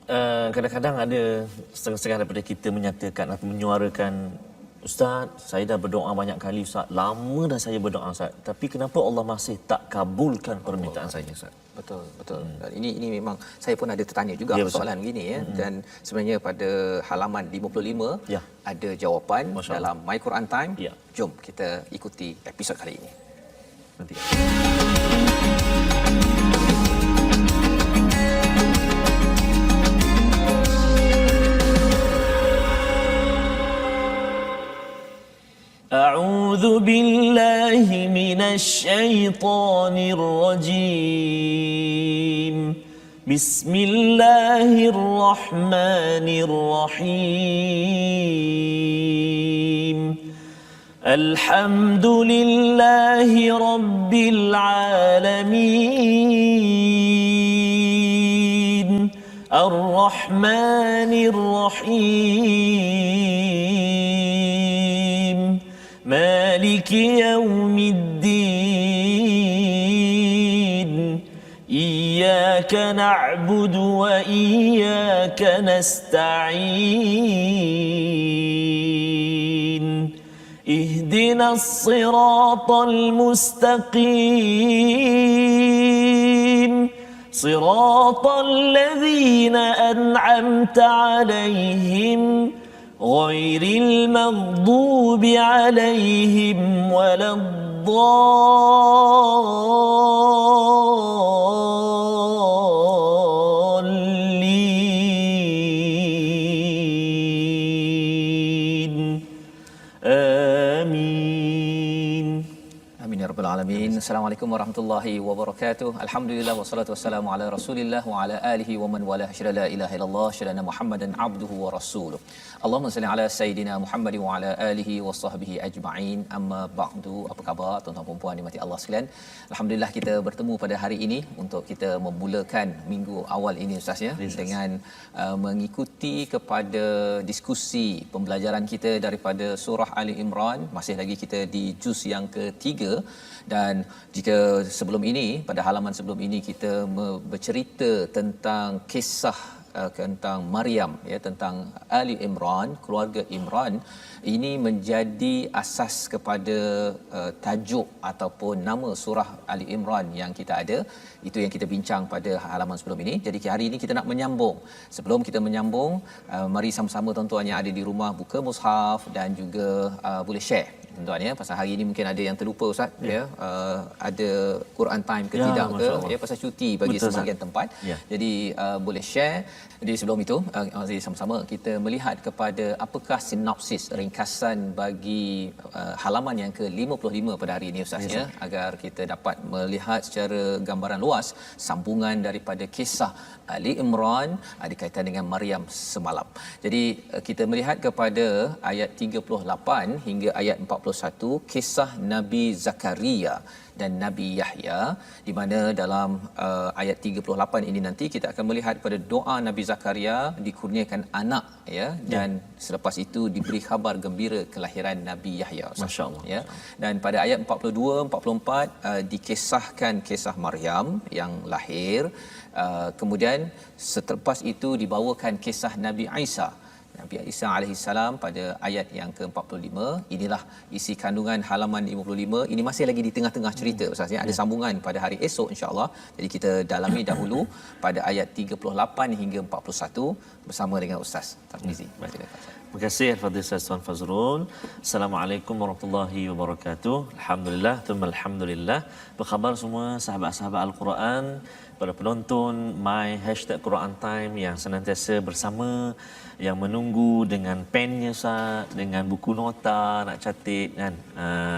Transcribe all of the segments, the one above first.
Kadang-kadang ada setengah-setengah daripada kita menyatakan atau menyuarakan, Ustaz, saya dah berdoa banyak kali Ustaz. Lama dah saya berdoa Ustaz. Tapi kenapa Allah masih tak kabulkan permintaan saya Ustaz? Betul, betul. Dan ini memang saya pun ada tertanya juga soalan begini ya. Dan sebenarnya pada halaman 55 ada jawapan dalam My Quran Time. Jom kita ikuti episod kali ini. Nanti. أعوذ بالله من الشيطان الرجيم بسم الله الرحمن الرحيم الحمد لله رب العالمين الرحمن الرحيم مالك يوم الدين إياك نعبد وإياك نستعين اهدنا الصراط المستقيم صراط الذين أنعمت عليهم غير المغضوب عليهم ولا الضالين آمين. Amin ya rabbal alamin. Assalamualaikum warahmatullahi wabarakatuh. Alhamdulillah wassalatu wassalamu ala Rasulillah wa ala alihi wa man wala syada la ilaha illallah syada Muhammadan abduhu wa rasuluh. Allahumma salli ala sayidina Muhammad wa ala alihi wa sahbihi ajma'in. Amma ba'du. Apa khabar tuan-tuan dan puan dimati Allah sekalian? Alhamdulillah kita bertemu pada hari ini untuk kita memulakan minggu awal ini Ustaz ya, dengan mengikuti kepada diskusi pembelajaran kita daripada surah Ali Imran. Masih lagi kita di juz yang ketiga, dan jika sebelum ini pada halaman sebelum ini kita bercerita tentang kisah tentang Maryam ya, tentang Ali Imran, keluarga Imran, ini menjadi asas kepada tajuk ataupun nama surah Ali Imran yang kita ada. Itu yang kita bincang pada halaman sebelum ini. Jadi hari ini kita nak menyambung. Sebelum kita menyambung, mari sama-sama tuan-tuan yang ada di rumah buka mushaf dan juga boleh share tuan-tuan ya, pasal hari ini mungkin ada yang terlupa Ustaz ya, ada Quran Time ke tidak ke ya, pasal cuti bagi sebahagian tempat. Jadi boleh share. Jadi sebelum itu mari sama-sama kita melihat kepada apakah sinopsis ringkasan bagi halaman yang ke-55 pada hari ini Ustaz ya, agar kita dapat melihat secara gambaran luas sambungan daripada kisah Ali Imran ada kaitan dengan Maryam semalam. Jadi kita melihat kepada ayat 38 hingga ayat 41 kisah Nabi Zakaria dan Nabi Yahya, di mana dalam ayat 38 ini nanti kita akan melihat pada doa Nabi Zakaria dikurniakan anak ya, dan selepas itu diberi khabar gembira kelahiran Nabi Yahya. Masya-Allah ya. Dan pada ayat 42 44 dikisahkan kisah Maryam yang lahir. Kemudian selepas itu dibawakan kisah Nabi Isa alaihissalam pada ayat yang ke-45. Inilah isi kandungan halaman 55. Ini masih lagi di tengah-tengah cerita Ustaz ya. Ada sambungan pada hari esok insya-Allah. Jadi kita dalami dahulu pada ayat 38 hingga 41 bersama dengan Ustaz Tarmizi. Terima kasih Al-Fadhil Ustaz Tuan Fazrul. Assalamualaikum warahmatullahi wabarakatuh. Alhamdulillah, alhamdulillah. Apa khabar semua sahabat-sahabat Al-Quran, para penonton My #Quran Time yang senantiasa bersama, yang menunggu dengan pennya Ustaz, dengan buku nota nak catat kan.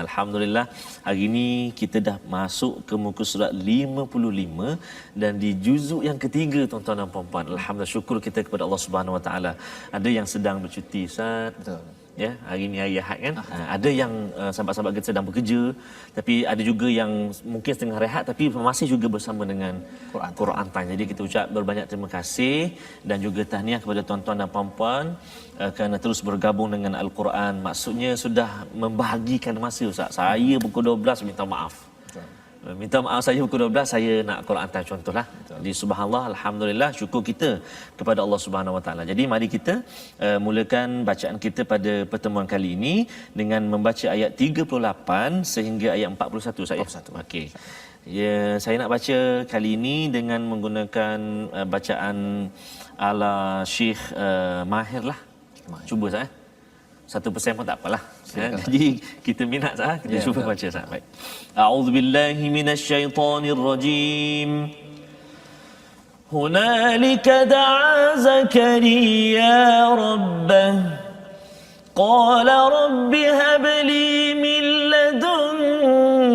Alhamdulillah hari ini kita dah masuk ke muka surat 55 dan di juzuk yang ketiga tuan-tuan dan puan-puan. Alhamdulillah, syukur kita kepada Allah Subhanahu Wa Taala. Ada yang sedang bercuti Ustaz. Betul. Ya, hari ini hari Ahad kan. Ada yang sahabat-sahabat kita sedang bekerja, tapi ada juga yang mungkin setengah rehat tapi masih juga bersama dengan Quran Time. Jadi kita ucap berbanyak terima kasih dan juga tahniah kepada tuan-tuan dan puan-puan kerana terus bergabung dengan Al-Quran. Maksudnya sudah membahagikan masa Ustaz. Saya pukul 12 minta maaf. Minta maaf, saya pukul 12 saya nak Quran Time contohlah. Jadi subhanallah, alhamdulillah, syukur kita kepada Allah Subhanahu Wa Taala. Jadi mari kita mulakan bacaan kita pada pertemuan kali ini dengan membaca ayat 38 sehingga ayat 41 saya. 41. Okey. Ya, saya nak baca kali ini dengan menggunakan bacaan ala Syekh Mahir lah. Cuba saya. 1% pun tak apalah. Ya, jadi kita minat sah, kita cuba baca sah. Baik. A'udzubillahi minasyaitonirrajim. Hunalika da'a Zakaria rabbah. Qala rabbi hab li min ladunka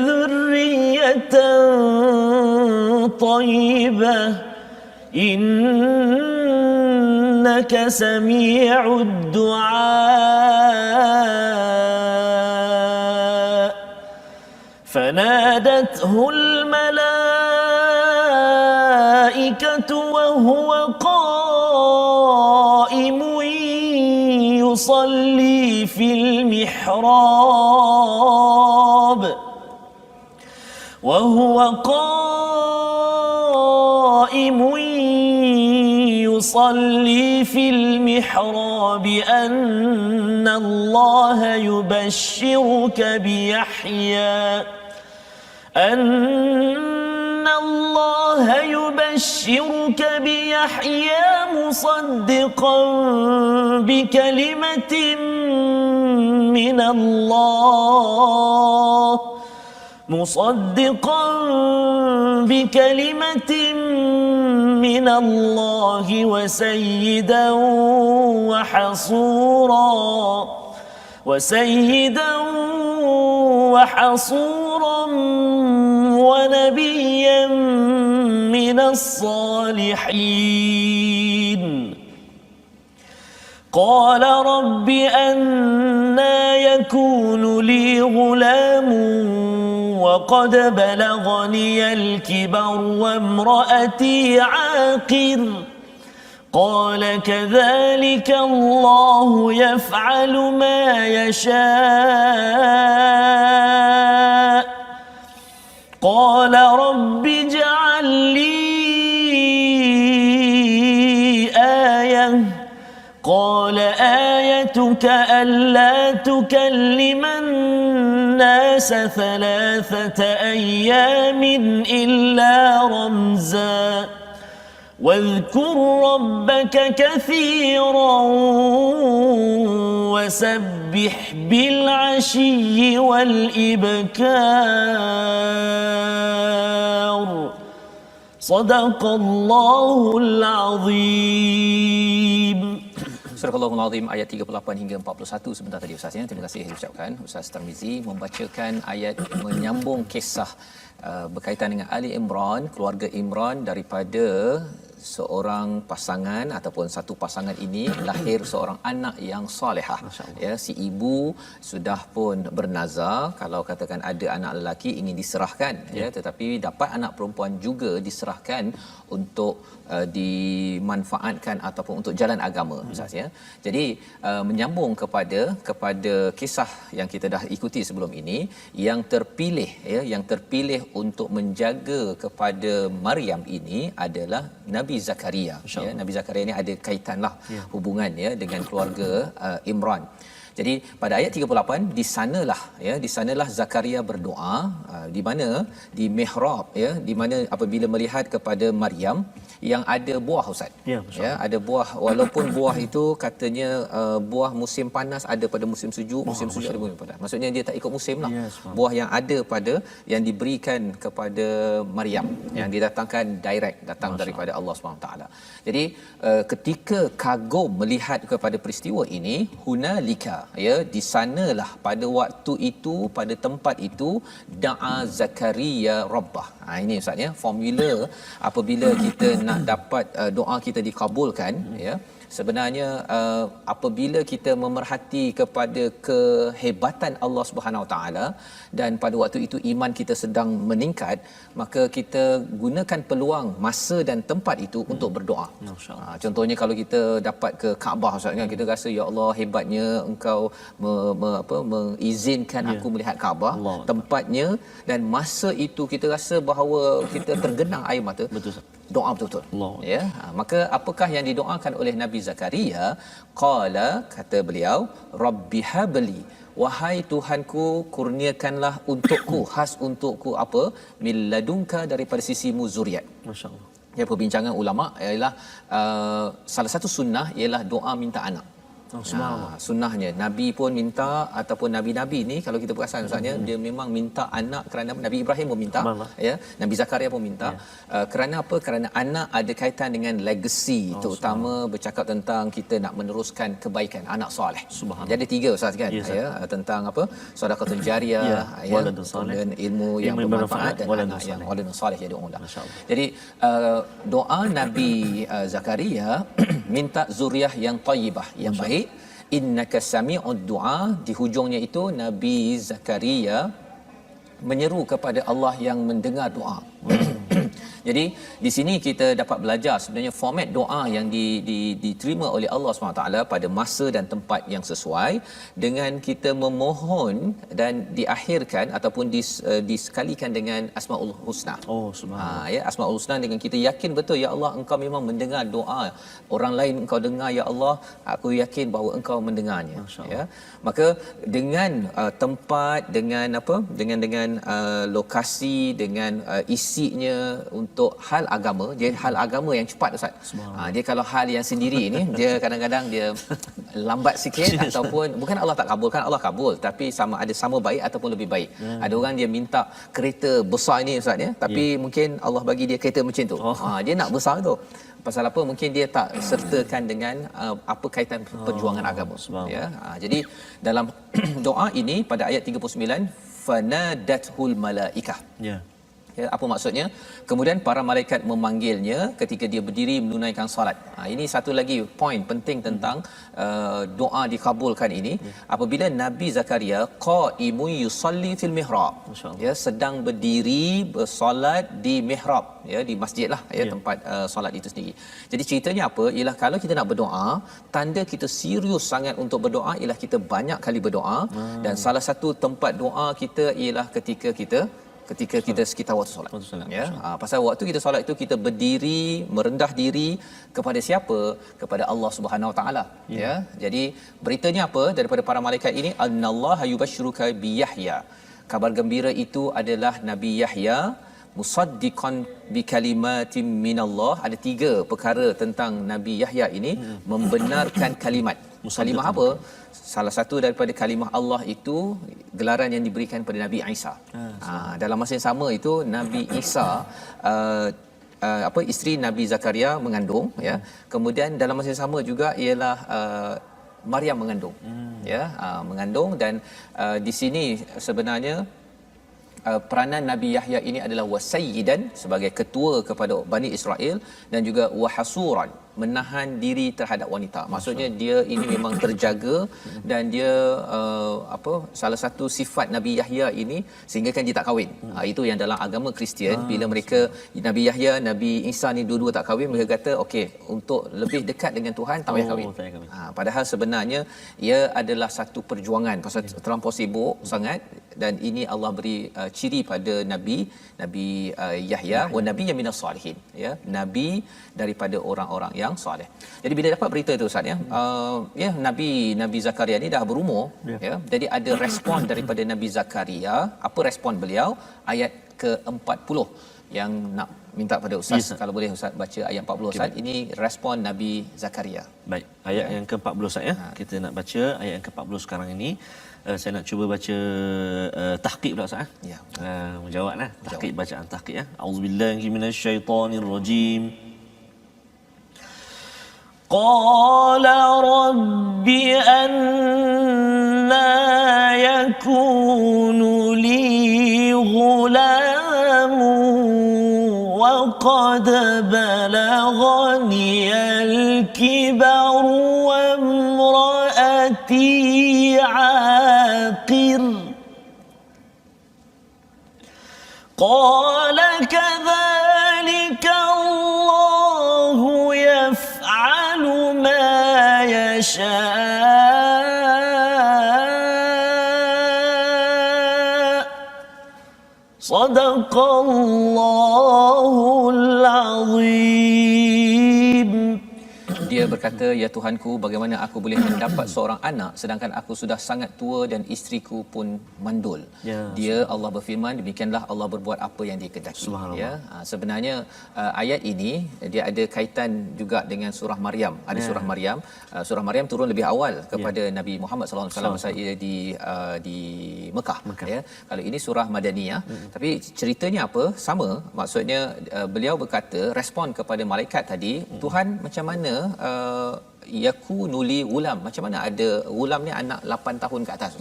dhurriyatan tayyibah. إنك سميع الدعاء فنادته الملائكة وهو قائم يصلي في المحراب يصلي في المحراب أن الله يبشرك بيحيى مصدقا بكلمة من الله وسيدا وحصورا ونبيا من الصالحين قال رب أنى يكون لي غلام وقد بلغني الكبر وامرأتي عاقر قال كذلك الله يفعل ما يشاء قال رب اجعل لي آية قال آيتك ألا تكلم الناس 3 أيام إلا رمزا واذكر ربك كثيرا وسبح بالعشي والإبكار صدق الله العظيم. Surah Al-Azim ayat 38 hingga 41 sebentar tadi Ustaz ya. Terima kasih diucapkan Ustaz Tarmizi membacakan ayat menyambung kisah berkaitan dengan Ali Imran, keluarga Imran daripada seorang pasangan ataupun satu pasangan ini lahir seorang anak yang solehah. Ya, si ibu sudah pun bernazar kalau katakan ada anak lelaki ingin diserahkan ya, tetapi dapat anak perempuan juga diserahkan untuk dimanfaatkan ataupun untuk jalan agama Ustaz ya. Jadi menyambung kepada kisah yang kita dah ikuti sebelum ini, yang terpilih ya, yang terpilih untuk menjaga kepada Maryam ini adalah Nabi Zakaria ya. Nabi Zakaria ini ada kaitanlah hubungan ya dengan keluarga Imran. Jadi pada ayat 38 di sanalah Zakaria berdoa di mana di mihrab ya, di mana apabila melihat kepada Maryam yang ada buah Ustaz. Ya, ada buah walaupun buah itu katanya buah musim panas ada pada musim sejuk, musim sejuk ada musim panas. Maksudnya dia tak ikut musim lah. Buah yang ada pada yang diberikan kepada Maryam yang didatangkan direct datang daripada Allah SWT. Jadi ketika kagum melihat kepada peristiwa ini, hunalika ya, di sanalah pada waktu itu pada tempat itu da'a Zakaria rabbah. Ini Ustaz ya, formula apabila kita nak dapat doa kita dikabulkan ya, sebenarnya apabila kita memerhati kepada kehebatan Allah Subhanahu Wa Taala dan pada waktu itu iman kita sedang meningkat, maka kita gunakan peluang masa dan tempat itu untuk berdoa. Contohnya kalau kita dapat ke Kaabah, Ustaz, kan, kita rasa ya Allah hebatnya engkau mengizinkan aku melihat Kaabah, tempatnya, dan masa itu kita rasa bahawa kita tergenang air mata. Betul. Doa betul-betul. Ya, maka apakah yang didoakan oleh Nabi Zakaria? Qala, kata beliau, Rabbi habli, wahai Tuhanku, kurniakanlah untukku, khas untukku apa? Min ladunka, daripada sisimu zuriat. Masya-Allah. Ya, perbincangan ulama ialah salah satu sunnah ialah doa minta anak. Sunnahnya Nabi pun minta, ataupun nabi-nabi ni kalau kita perasan Ustaznya, dia memang minta anak kerana Nabi Ibrahim pun minta, ya, Nabi Zakaria pun minta. Kerana apa? Kerana anak ada kaitan dengan legacy, terutama bercakap tentang kita nak meneruskan kebaikan, anak soleh. Jadi 3 Ustaz kan, ya, tentang apa? Sedekah jariyah, ya, dan ilmu yang bermanfaat, dan anak yang waladun soleh jadi orang. Jadi doa Nabi Zakaria minta zuriah yang tayyibah, yang baik. Innaka sami'ud du'a, di hujungnya itu Nabi Zakaria menyeru kepada Allah yang mendengar doa. Jadi di sini kita dapat belajar sebenarnya format doa yang diterima oleh Allah SWT pada masa dan tempat yang sesuai, dengan kita memohon dan diakhirkan ataupun disekalikan dengan Asmaul Husna. Ya, Asmaul Husna, dengan kita yakin betul ya Allah engkau memang mendengar doa orang lain, engkau dengar ya Allah, aku yakin bahawa engkau mendengarnya. Ya, maka dengan tempat, dengan apa, dengan lokasi, dengan isinya untuk hal agama. Dia hal agama yang cepat Ustaz. Dia kalau hal yang sendiri ni dia kadang-kadang dia lambat sikit ataupun bukan Allah tak kabulkan, Allah kabul, tapi sama baik ataupun lebih baik. Ada orang dia minta kereta besar ini Ustaz ya, tapi mungkin Allah bagi dia kereta macam tu. Dia nak besar tu. Pasal apa? Mungkin dia tak sertakan dengan apa kaitan perjuangan agama. Ya. Jadi dalam doa ini pada ayat 39, fanadathul malaikah. Ya, apa maksudnya? Kemudian para malaikat memanggilnya ketika dia berdiri menunaikan solat. Ini satu lagi poin penting tentang doa dikabulkan ini. Apabila Nabi Zakaria qaimun yusalli fil mihrab, ya, sedang berdiri bersolat di mihrab, ya, di masjid lah, ya, tempat solat itu sendiri. Jadi ceritanya apa? Ialah kalau kita nak berdoa, tanda kita serius sangat untuk berdoa ialah kita banyak kali berdoa. Dan salah satu tempat doa kita ialah ketika kita sekitar waktu solat. Ya, pasal waktu kita solat itu kita berdiri merendah diri kepada siapa? Kepada Allah Subhanahu Wa Taala. Ya. Jadi beritanya apa daripada para malaikat ini? Annallaha yubashshiruka bi Yahya. Kabar gembira itu adalah Nabi Yahya musaddiqan bi kalimatin minallah. Ada 3 perkara tentang Nabi Yahya ini, membenarkan kalimat. Kalimah apa? Salah satu daripada kalimah Allah itu gelaran yang diberikan pada Nabi Isa. Dalam masa yang sama itu Nabi Isa isteri Nabi Zakaria mengandung, ya. Kemudian dalam masa yang sama juga ialah Maryam mengandung. Ya, mengandung, dan di sini sebenarnya peranan Nabi Yahya ini adalah wasayyidan, sebagai ketua kepada Bani Israel, dan juga wahasuran, menahan diri terhadap wanita. Maksudnya dia ini memang terjaga, dan dia salah satu sifat Nabi Yahya ini sehingga kan dia tak kahwin. Itu yang dalam agama Kristian, bila mereka Nabi Yahya, Nabi Isa ni dua-dua tak kahwin, mereka kata okey, untuk lebih dekat dengan Tuhan tak payah kahwin. Padahal sebenarnya ia adalah satu perjuangan pasal terlampau sibuk sangat, dan ini Allah beri ciri pada Nabi Yahya, wa nabiyyan minas salihin, ya, nabi daripada orang-orang yang soleh. Jadi bila dapat berita itu Ustaz, ya, Nabi Zakaria ni dah berumur, ya. Jadi ada respon daripada Nabi Zakaria. Apa respon beliau? Ayat ke-40 yang nak minta pada Ustaz, kalau boleh Ustaz baca ayat 40 Ustaz. Ini respon Nabi Zakaria. Baik, ayat yang ke-40 Ustaz, ya. Kita nak baca ayat yang ke-40 sekarang ini. Saya nak cuba baca tahqiq pula Ustaz. Ya. Menjawablah tahqiq, bacaan tahqiq, ya. Auzubillahi minasyaitonirrajim. Qala rabbi anna yakunu li ghulamun wa قد بلغني الكبر وامرأتي عاقر قال كذلك الله يفعل ما يشاء صدق الله العظيم. Dia berkata, ya Tuhanku, bagaimana aku boleh mendapat seorang anak sedangkan aku sudah sangat tua dan isteriku pun mandul. Dia Allah berfirman, demikianlah Allah berbuat apa yang dia kehendaki. Ya, sebenarnya ayat ini dia ada kaitan juga dengan surah Maryam. Ada surah Maryam. Surah Maryam turun lebih awal kepada Nabi Muhammad sallallahu alaihi wasallam masa ia di Mekah. Ya. Kalau ini surah Madaniyah, tapi ceritanya apa? Sama. Maksudnya beliau berkata respon kepada malaikat tadi, Tuhan macam mana yakunu li ulam, macam mana ada ulam ni anak 8 tahun ke atas,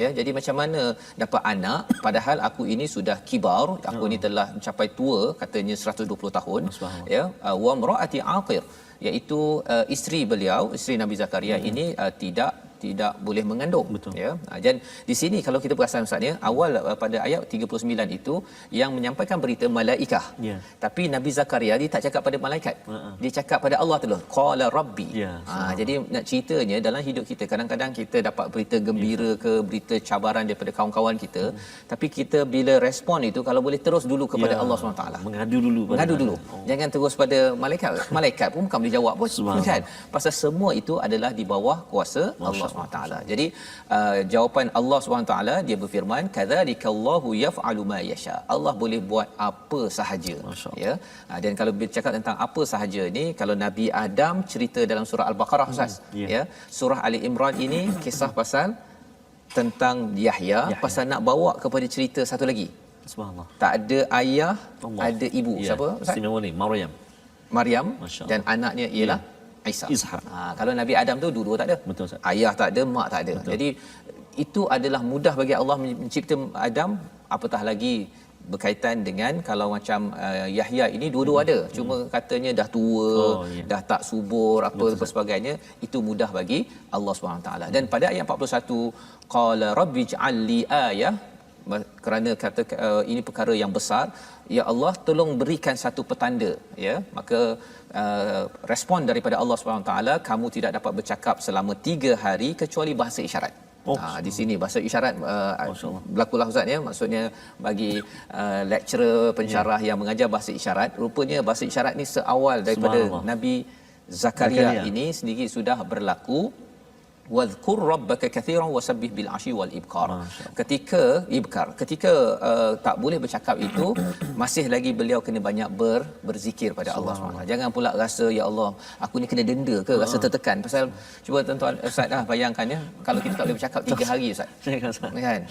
ya, jadi macam mana dapat anak padahal aku ini sudah kibar, aku ni telah mencapai tua, katanya 120 tahun, ya, wa mraati aqir, iaitu isteri beliau, isteri Nabi Zakaria ini tidak boleh mengandung. Betul. Ya. Dan di sini kalau kita perasan Ustaz ya, awal pada ayat 39 itu yang menyampaikan berita malaikah. Tapi Nabi Zakaria dia tak cakap pada malaikat. Dia cakap pada Allah tu. Qala rabbi. Jadi nak ceritanya dalam hidup kita kadang-kadang kita dapat berita gembira ke berita cabaran daripada kawan-kawan kita, tapi kita bila respon itu kalau boleh terus dulu kepada Allah SWT. Mengadu dulu. Jangan terus pada malaikat. Malaikat pun bukan boleh jawab pun kan. Pasal semua itu adalah di bawah kuasa Allah SWT. Jadi jawapan Allah SWT, dia berfirman kadzalikallahu yaf'alu ma yasha. Allah boleh buat apa sahaja, ya. Dan kalau bercakap tentang apa sahaja ni, kalau Nabi Adam cerita dalam surah Al-Baqarah Ustaz, ya. Surah Ali Imran ini kisah pasal tentang Yahya, pasal nak bawa kepada cerita satu lagi. Subhanallah. Tak ada ayah, ada ibu. Siapa Ustaz? Istimewa ni Maryam Dan anaknya ialah Ishaq. Kalau Nabi Adam tu dua-dua tak ada. Betul, Ustaz. Ayah tak ada, mak tak ada. Betul. Jadi itu adalah mudah bagi Allah mencipta Adam, apatah lagi berkaitan dengan kalau macam Yahya ini dua-dua ada. Cuma katanya dah tua, dah tak subur apa sebagainya, itu mudah bagi Allah SWT. Dan pada ayat 41 qala rabbij'al li ayah, kerana kata ini perkara yang besar, ya Allah tolong berikan satu petanda, ya. Maka respon daripada Allah SWT, kamu tidak dapat bercakap selama 3 hari kecuali bahasa isyarat. Di sini bahasa isyarat berlakulah Ustaz ya, maksudnya bagi lecturer pensyarah yang mengajar bahasa isyarat, rupanya bahasa isyarat ni seawal daripada Nabi Zakaria ini sendiri sudah berlaku. Wadhkur rabbaka kathiran wasabbih bil ashi wal ibkar. Ketika tak boleh bercakap itu, masih lagi beliau kena banyak berzikir pada Allah SWT. Jangan pula rasa ya Allah aku ni kena denda ke, rasa tertekan. Pasal cuba tuan-tuan Ustaz bayangkan ya, kalau kita tak boleh bercakap 3 hari Ustaz. Kan?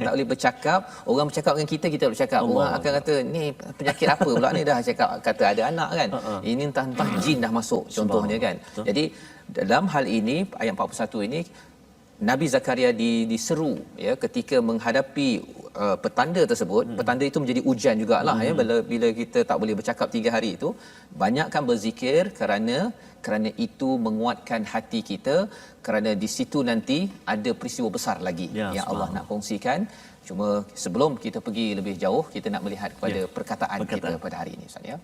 Tak boleh bercakap, orang bercakap dengan kita boleh bercakap. Orang akan kata ni penyakit apa pula ni, dah cakap kata ada anak kan. Ini entah jin dah masuk contohnya kan. Jadi dalam hal ini ayat 41 ini Nabi Zakaria diseru ya ketika menghadapi petanda tersebut. Petanda itu menjadi ujian jugalah ya, bila kita tak boleh bercakap 3 hari itu, banyakkan berzikir kerana itu menguatkan hati kita, kerana di situ nanti ada peristiwa besar lagi yang Allah nak kongsikan. Cuma sebelum kita pergi lebih jauh, kita nak melihat kepada perkataan kita pada hari ini Ustaz ya.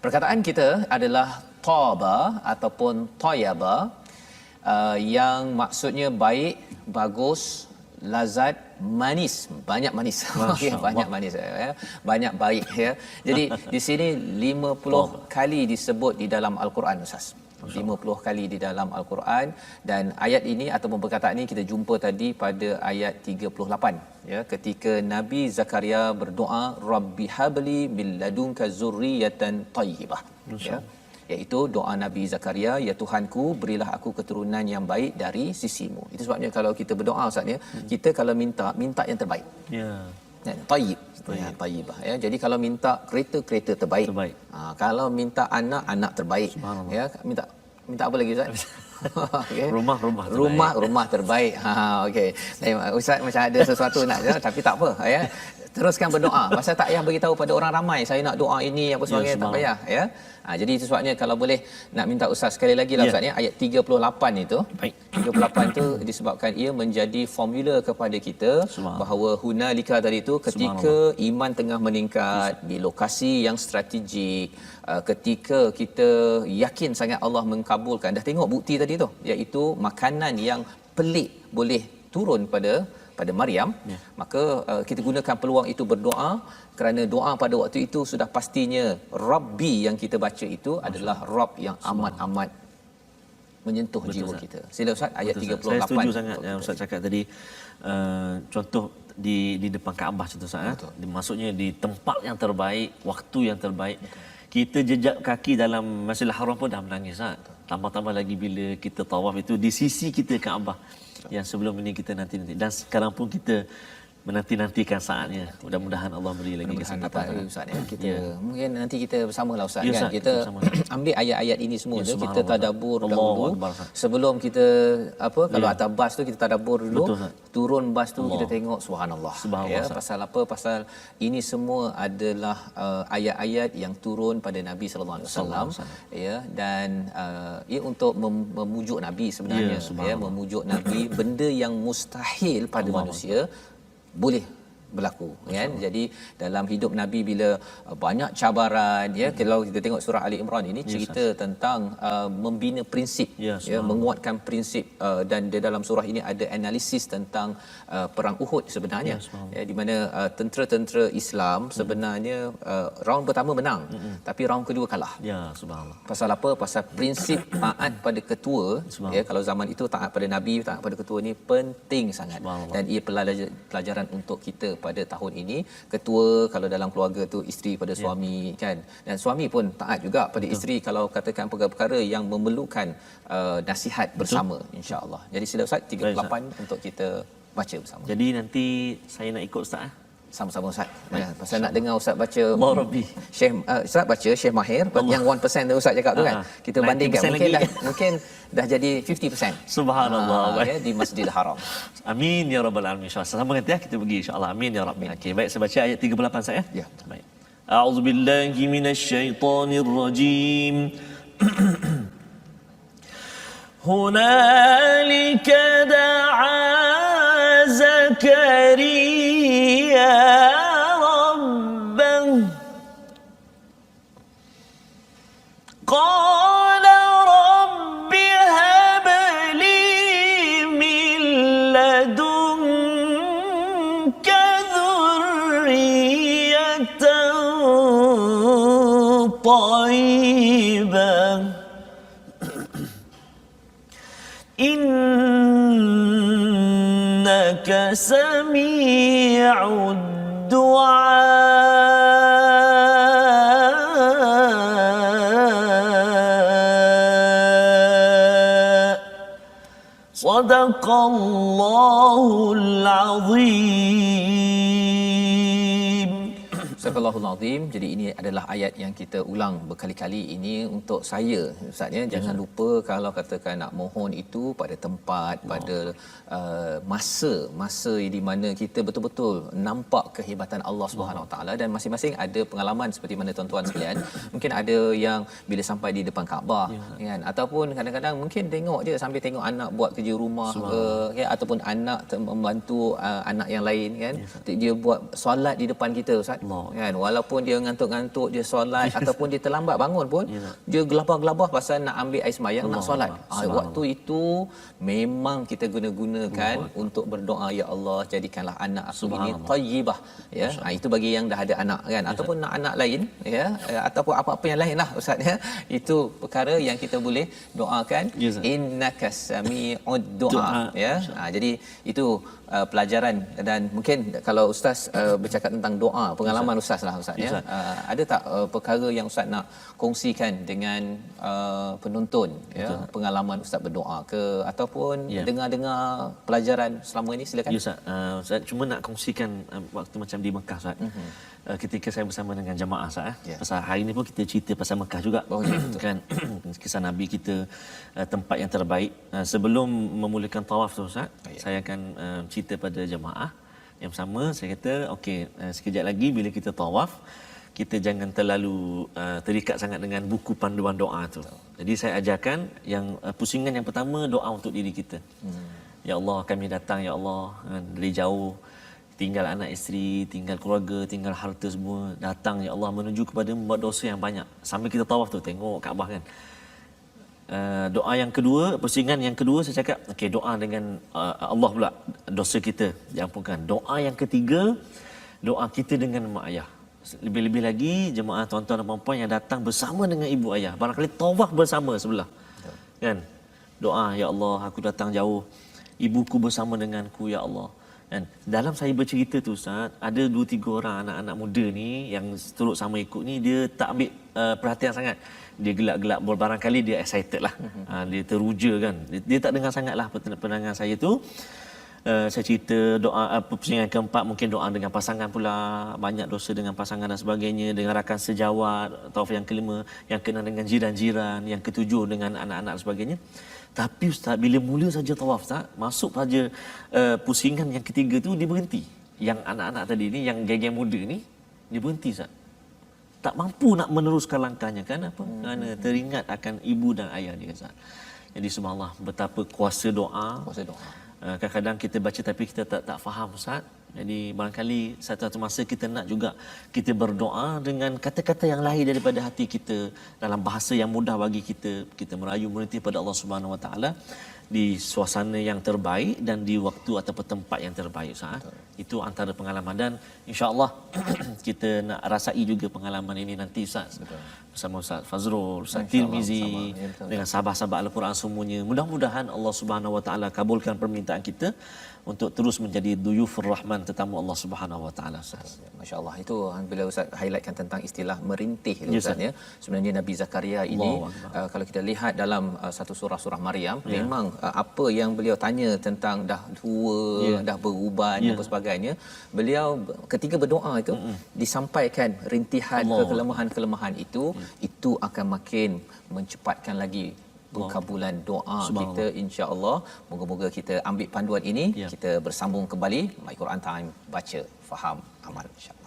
Perkataan kita adalah taba ataupun tayaba, yang maksudnya baik, bagus, lazat, manis, banyak manis. Banyak manis ya. Banyak baik ya. Jadi di sini 50 kali disebut di dalam Al-Quran Ustaz. 50 kali di dalam Al-Quran, dan ayat ini ataupun perkataan ini kita jumpa tadi pada ayat 38 ya, ketika Nabi Zakaria berdoa rabbi habli min ladunka zurriyatan thayyibah ya, iaitu doa Nabi Zakaria, ya Tuhanku berilah aku keturunan yang baik dari sisimu. Itu sebabnya kalau kita berdoa Ustaz ya, kita kalau minta yang terbaik tayyib ya, tayyibah ya. Jadi kalau minta kereta terbaik. Kalau minta anak terbaik ya. Minta apa lagi Ustaz? Okay. Rumah terbaik. Okey. Ustaz macam ada sesuatu nak tapi tak apa ya. teruskan berdoa. Pasal tak payah beritahu pada orang ramai saya nak doa ini apa sebagainya, tak payah ya. Jadi itu sebabnya kalau boleh nak minta ustaz sekali lagi lah ustaz ya, ayat 38 itu. Baik. 38 itu disebabkan ia menjadi formula kepada kita bahawa hunalika tadi itu ketika iman tengah meningkat di lokasi yang strategik, ketika kita yakin sangat Allah mengkabulkan. Dah tengok bukti tadi tu, iaitu makanan yang pelik boleh turun pada Maryam, maka kita gunakan peluang itu berdoa, kerana doa pada waktu itu sudah pastinya Rabbi yang kita baca itu adalah Rabb yang amat-amat menyentuh jiwa kita. Sila Ustaz, ayat 38. Saya setuju sangat yang Ustaz cakap tadi. Contoh di depan Kaabah contoh Ustaz. Maksudnya di tempat yang terbaik, waktu yang terbaik. Kita jejak kaki dalam Masjidil Haram pun dah menangis Ustaz. Tambah-tambah lagi bila kita tawaf itu di sisi kita Kaabah. Yang sebelum ini kita nanti dan sekarang pun kita menanti-nantikan saatnya. Mudah-mudahan Allah beri lagi kesempatan Ustaz ya. Kita mungkin nanti kita bersamalah Ustaz kan. Kita ambil ayat-ayat ini semua tu, kita tadabbur dahulu. Sebelum kita kalau atas bas tu kita tadabbur dulu. Turun bas tu kita tengok subhanallah. Ya, pasal apa? Pasal ini semua adalah ayat-ayat yang turun pada Nabi sallallahu alaihi wasallam ya, dan ia untuk memujuk Nabi sebenarnya ya, memujuk Nabi benda yang mustahil pada manusia boleh berlaku kan. Jadi dalam hidup Nabi bila banyak cabaran ya, kalau kita tengok surah Ali Imran ini cerita tentang membina prinsip ya, menguatkan prinsip, dan di dalam surah ini ada analisis tentang perang Uhud sebenarnya ya, di mana tentera-tentera Islam sebenarnya round pertama menang tapi round kedua kalah. Ya, subhanallah. Pasal apa? Pasal prinsip taat pada ketua ya, kalau zaman itu taat pada Nabi, taat pada ketua ni penting sangat, dan ia pelajaran untuk kita pada tahun ini. Ketua kalau dalam keluarga tu isteri pada suami kan, dan suami pun taat juga pada isteri kalau katakan perkara-perkara yang memerlukan nasihat bersama, insya-Allah. Jadi sila Ustaz 38 untuk kita baca bersama. Jadi nanti saya nak ikut Ustaz sama-sama Ustaz. Ya, pasal nak dengar Ustaz baca Allah Rabbi. Syekh Ustaz baca Syekh Mahir yang 1% tu Ustaz cakap tu kan. Kita bandingkan mungkin dah jadi 50%. Subhanallah. Ya, di Masjidil Haram. Amin ya rabbal alamin. Insya-Allah sama nanti kita pergi insya-Allah. Amin ya rabbi. Okey, baik saya baca ayat 38 saya. Ya. Baik. A'udzubillahi minasyaitonir rajim. Hunalika da'a Zakaria rabbah qala rabbi hab li min ladunka dhurriyatan tayyibah innaka sami'ud du'a. Sadaqallahul azim. Sadaqallahul azim. Jadi ini adalah ayat yang kita ulang berkali-kali ini untuk saya Ustaz ya. Jangan lupa kalau katakan nak mohon itu pada tempat, pada masa di mana kita betul-betul nampak kehebatan Allah Subhanahu Wa Taala, dan masing-masing ada pengalaman seperti mana tuan-tuan sekalian. Mungkin ada yang bila sampai di depan Kaabah kan, ataupun kadang-kadang mungkin tengok je sambil tengok anak buat kerja rumah ke, ataupun anak membantu anak yang lain kan. Dia buat solat di depan kita Ustaz kan, walaupun dia ngantuk-ngantuk dia solat ataupun dia terlambat bangun pun dia gelabah-gelabah pasal nak ambil air sembahyang, nak solat. Waktu itu memang kita guna-gunakan untuk berdoa, ya Allah jadikanlah anak aku ini tayyibah ya. Itu bagi yang dah ada anak kan, ataupun nak anak lain ya, ataupun apa-apa yang lain lah Ustaz ya. Itu perkara yang kita boleh doakan. Innaka sami'ud du'a ya. Jadi itu pelajaran, dan mungkin kalau Ustaz bercakap tentang doa, pengalaman Ustaz lah Ustaz ya. Ada tak perkara yang Ustaz nak kongsikan dengan penonton ya, pengalaman Ustaz berdoa ke, ataupun dengar-dengar pelajaran selama ini, silakan. Ya Ustaz, saya cuma nak kongsikan waktu macam di Mekah Ustaz. Ketika saya bersama dengan jemaah Ustaz pasal hari ni pun kita cerita pasal Mekah juga kan. Kisah Nabi kita, tempat yang terbaik. Sebelum memulakan tawaf tu Ustaz, saya akan cerita pada jemaah Yang pertama saya kata okey, sekejap lagi bila kita tawaf, kita jangan terlalu terikat sangat dengan buku panduan doa tu. Jadi saya ajarkan yang pusingan yang pertama doa untuk diri kita. Ya Allah, kami datang ya Allah dari jauh, tinggal anak isteri, tinggal keluarga, tinggal harta semua, datang ya Allah menuju kepada membuat dosa yang banyak. Sambil kita tawaf tu tengok Kaabah kan. Doa yang kedua, pusingan yang kedua saya cakap okey, doa dengan Allah pula dosa kita diampunkan. Doa yang ketiga, doa kita dengan mak ayah. Lebih-lebih lagi jemaah tuan-tuan dan puan-puan yang datang bersama dengan ibu ayah, barangkali tawaf bersama sebelah. Kan? Doa ya Allah, aku datang jauh, ibuku bersama denganku ya Allah. Dan dalam saya bercerita tu Ustaz, ada 2-3 orang anak-anak muda ni yang turut sama ikut ni, dia tak ambil perhatian sangat. Dia gelak-gelak, barangkali dia excited lah. Dia teruja kan. Dia tak dengar sangat lah pendengar saya tu. Saya cerita doa pusingan keempat, mungkin doa dengan pasangan pula, banyak dosa dengan pasangan dan sebagainya, dengan rakan sejawat. Tawaf yang kelima, yang kena dengan jiran-jiran, yang ketujuh dengan anak-anak dan sebagainya. Tapi Ustaz, bila mula saja tawaf Ustaz, masuk saja pusingan yang ketiga tu, dia berhenti. Yang anak-anak tadi ni, yang geng-geng muda ni, dia berhenti Ustaz. Tak mampu nak meneruskan langkahnya kan apa? Kerana teringat akan ibu dan ayah dia Ustaz. Jadi subhanallah, betapa kuasa doa. Kuasa doa. Kadang-kadang kita baca tapi kita tak faham Ustaz. Jadi barangkali satu masa kita nak juga kita berdoa dengan kata-kata yang lahir daripada hati kita, dalam bahasa yang mudah bagi kita. Kita merayu meninti pada Allah Subhanahu Wa Taala di suasana yang terbaik dan di waktu ataupun tempat yang terbaik Ustaz. Itu antara pengalaman, dan insya-Allah kita nak rasai juga pengalaman ini nanti Ustaz. Betul. Bersama Ustaz Fazrul, Ustaz Tirmizi, dengan sahabat-sahabat Al-Quran semuanya. Mudah-mudahan Allah Subhanahu Wa Taala kabulkan permintaan kita untuk terus menjadi duyufur rahman, tetamu Allah Subhanahu Wa Taala. Masya-Allah, itu bila Ustaz highlightkan tentang istilah merintih itu Ustaz ya. Sebenarnya Nabi Zakaria ini kalau kita lihat dalam satu surah Maryam, memang apa yang beliau tanya tentang dah tua, dah beruban dan sebagainya, beliau ketika berdoa itu disampaikan rintihan kelemahan-kelemahan itu akan makin mencepatkan lagi pengkabulan doa kita, insya-Allah. Moga-moga kita ambil panduan ini, kita bersambung kembali My Quran Time, baca, faham, amal, insya-Allah.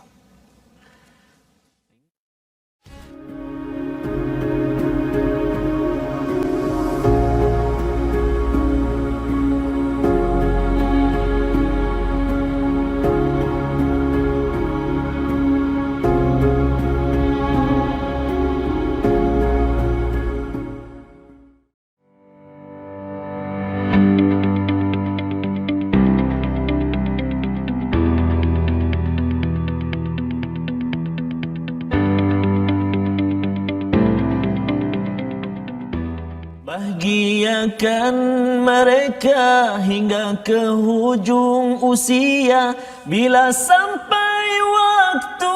Bahagiakan mereka hingga ke hujung usia, bila sampai waktu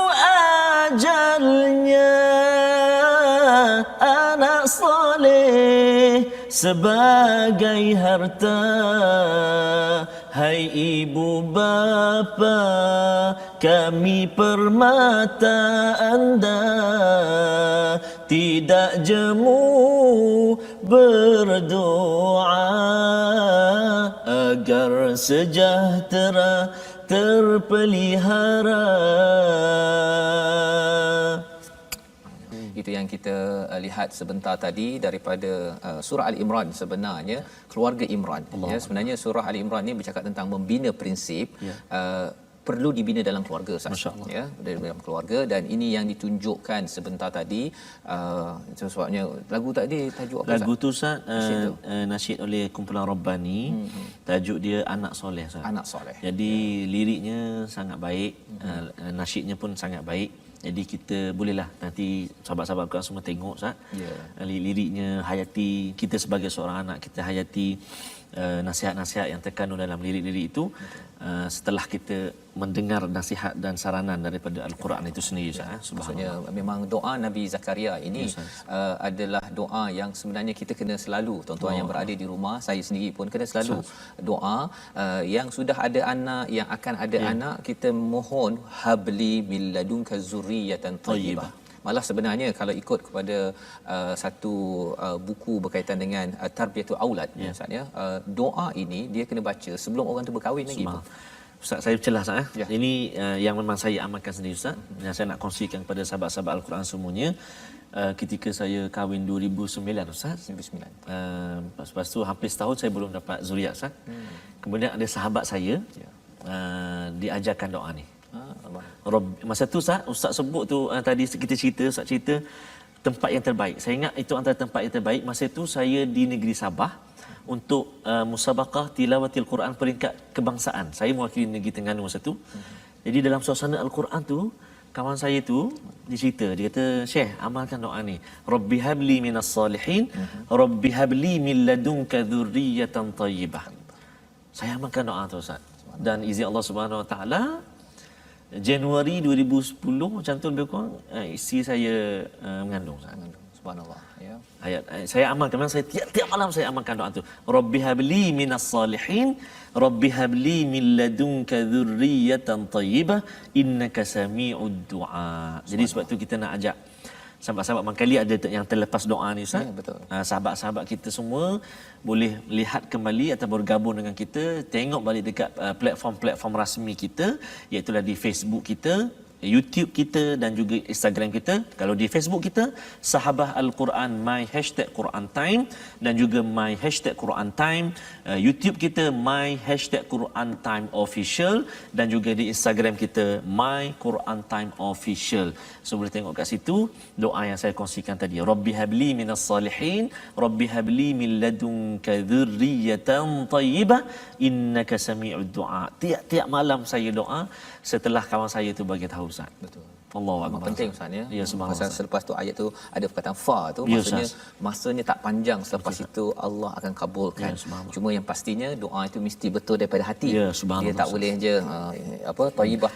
ajalnya, anak soleh sebagai harta. Hai ibu bapa, kami permata anda, tidak jemu berdoa agar sejahtera terpelihara. Itu yang kita lihat sebentar tadi daripada surah Al-Imran. Sebenarnya keluarga Imran ya, sebenarnya surah Al-Imran ni bercakap tentang membina prinsip perlu dibina dalam keluarga ya, dalam keluarga, dan ini yang ditunjukkan sebentar tadi. Sebabnya lagu tadi tajuk apa? Lagu tu Ustaz nasyid oleh kumpulan Rabbani. Tajuk dia Anak Soleh Ustaz. Anak Soleh. Jadi liriknya sangat baik, nasyidnya pun sangat baik. Jadi kita bolehlah nanti sahabat-sahabat Al-Quran semua tengok Ustaz. Liriknya, hayati kita sebagai seorang anak, kita hayati nasihat-nasihat yang terkandung dalam lirik-lirik itu. Setelah kita mendengar nasihat dan saranan daripada Al-Quran itu sendiri Ustaz. Maksudnya memang doa Nabi Zakaria ini adalah doa yang sebenarnya kita kena selalu, tuan-tuan yang berada di rumah, saya sendiri pun kena selalu doa. Yang sudah ada anak, yang akan ada anak, kita mohon habli min ladunka zurriyatan thayyibah. Malah sebenarnya kalau ikut kepada satu buku berkaitan dengan Tarbiyatul Aulad, Ustaz ya, doa ini dia kena baca sebelum orang tu berkahwin lagi pun. Ustaz, saya celah Ustaz. Ya. Ini yang memang saya amalkan sendiri Ustaz. Yang saya nak kongsikan kepada sahabat-sahabat Al-Quran semuanya. Ketika saya kahwin 2009 Ustaz. 2009. Lepas tu hampir setahun saya belum dapat zuriat Ustaz. Kemudian ada sahabat saya diajarkan doa ni. Masa tu Ustaz sebut tu tadi kita cerita, Ustaz cerita tempat yang terbaik. Saya ingat itu antara tempat yang terbaik. Masa tu saya di negeri Sabah untuk musabaqah tilawatil Quran peringkat kebangsaan. Saya mewakili negeri Terengganu masa tu. Jadi dalam suasana Al-Quran tu, kawan saya tu dia cerita, dia kata, "Syekh, amalkan doa ni. Rabbi habli minas salihin, Rabbi habli min ladunka dzurriyyatan thayyibah." Saya amalkan doa tu Ustaz. Dan izin Allah Subhanahu Wa Taala Januari 2010 macam tu lebih kurang isteri saya mengandung Ustaz. Subhanallah, ya. Ayat saya amalkan, memang saya tiap malam saya amalkan doa tu. Rabbi habli minas salihin, Rabbi habli min ladunka dzurriyyatan thayyibah, innaka sami'ud du'a. Jadi sebab tu kita nak ajak sahabat-sahabat mangkali ada yang terlepas doa ni Ustaz. Ya, betul. Sahabat-sahabat kita semua boleh lihat kembali atau bergabung dengan kita, tengok balik dekat platform-platform rasmi kita, iaitu di Facebook kita, YouTube kita dan juga Instagram kita. Kalau di Facebook kita, Sahabah Al-Quran My Hashtag Quran Time dan juga My Hashtag Quran Time. YouTube kita My Hashtag Quran Time Official dan juga di Instagram kita My Quran Time Official. So boleh tengok kat situ doa yang saya kongsikan tadi. Rabbi habli minas salihin, Rabbi habli min ladunka dzurriyyatan thayyibah, innaka sami'ud du'a. Tiap-tiap malam saya doa setelah kawan saya tu bagi tahu Ustaz. Betul. Allahu Memang akbar. penting Ustaz ya. Ya, subhanallah. Pasal selepas tu ayat tu ada perkataan fa tu, Ya, maksudnya Ustaz. masanya tak panjang, selepas itu Allah akan kabulkan. Ya, subhanallah. Cuma yang pastinya doa itu mesti betul daripada hati. Ya, subhanallah, Dia tak Ustaz. boleh je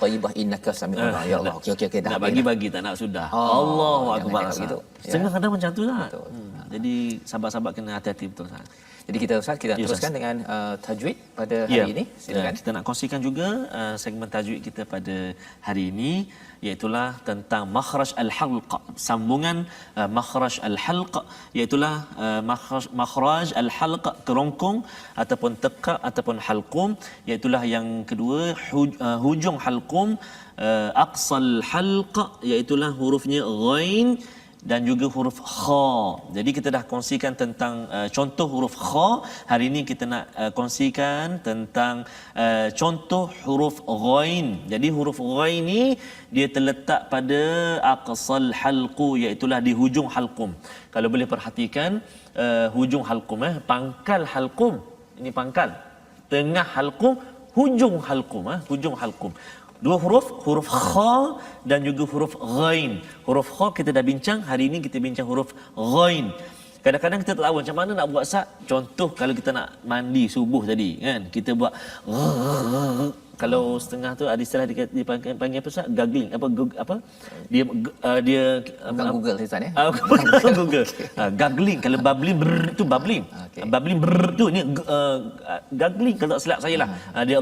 thayyibah innaka sami'un. Ya Allah, okey dah. Nak bagi-bagi tak nak sudah. Oh, Allahu jangan akbar. cakap Ustaz. begitu. Ya. Setengah kadang macam tu Ustaz. Betul. Jadi sahabat-sahabat kena hati-hati betul Ustaz. Jadi kita Ustaz, kita Ya, teruskan Ustaz. dengan tajwid pada hari ini. Silakan. Kita nak kongsikan juga segmen tajwid kita pada hari ini, iaitulah tentang makhraj al-halq, sambungan makhraj al-halq, iaitulah makhraj al-halq, kerongkong ataupun tekak ataupun halqum, iaitulah yang kedua hujung halqum, aqsal halq, iaitulah hurufnya ghain dan juga huruf kha. Jadi kita dah kongsikan tentang contoh huruf kha. Hari ini kita nak kongsikan tentang contoh huruf ghain. Jadi huruf ghain ni dia terletak pada aqsal halqu, iaitu di hujung halqum. Kalau boleh perhatikan hujung halqum, pangkal halqum. Ini pangkal. Tengah halqum, hujung halqum, hujung halqum. Dua huruf kha dan juga huruf ghain. Huruf kha kita dah bincang, hari ini kita bincang huruf ghain. Kadang-kadang kita tak tahu macam mana nak buat Ustaz. Contoh kalau kita nak mandi subuh tadi kan, kita buat kalau setengah tu ada istilah dipanggil apa Ustaz? Gargling apa? Dia Bukan Google Ustaz ya. Google. Gargling, kalau bubbling tu bubbling. Okey. Bubbling tu ni gargling kalau tak silap saya lah. Dia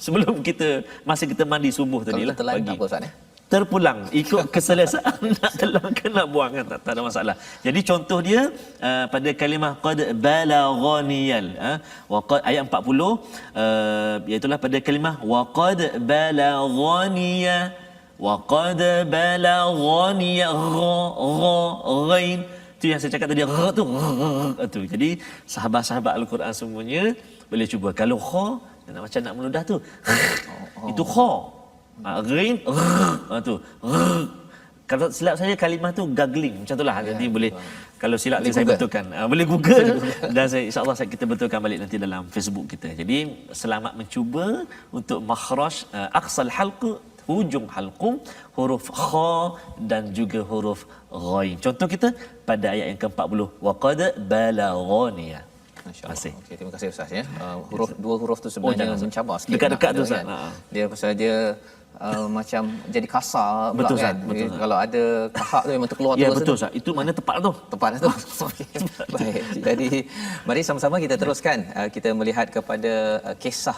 sebelum masa kita mandi subuh tadi Kalau lah tertelan pagi. tak apa Ustaz ya. Terpulang ikut keselesaan nak telan ke nak buang kan tak ada masalah. Jadi contoh dia pada kalimah qad balaghaniyal wa qad ayat 40 iaitu pada kalimah wa qad balaghaniya wa qad balaghaniya ghain tu yang saya cakap tadi tu. Jadi sahabat-sahabat Al-Quran semuanya boleh cuba kalau kha macam nak meludah tu itu kha. Ghain tu. Kalau silap saya kalimah tu gargling macam itulah. Nanti boleh kalau silap saya betulkan. Boleh Google dan insya-Allah kita betulkan balik nanti dalam Facebook kita. Jadi selamat mencuba untuk makhraj aqsal halq, hujung halqum, huruf kha dan juga huruf ghain. Contoh kita pada ayat yang ke-40 wa qad balaghaniya. Masya-Allah. Okey, terima kasih Ustaz ya. Dua huruf tu sebenarnya mencabar sikit. Dekat-dekat tu Ustaz. Kan? Dia pasal dia macam jadi kasar pula Betul, kan. Ustaz. Betul, Ustaz. Kalau ada kahak tu memang terkeluar Ya terus betul tu. Ustaz. Itu mana tepat tu. Tepat tu. Okey. Baik. Jadi mari sama-sama kita teruskan, kita melihat kepada kisah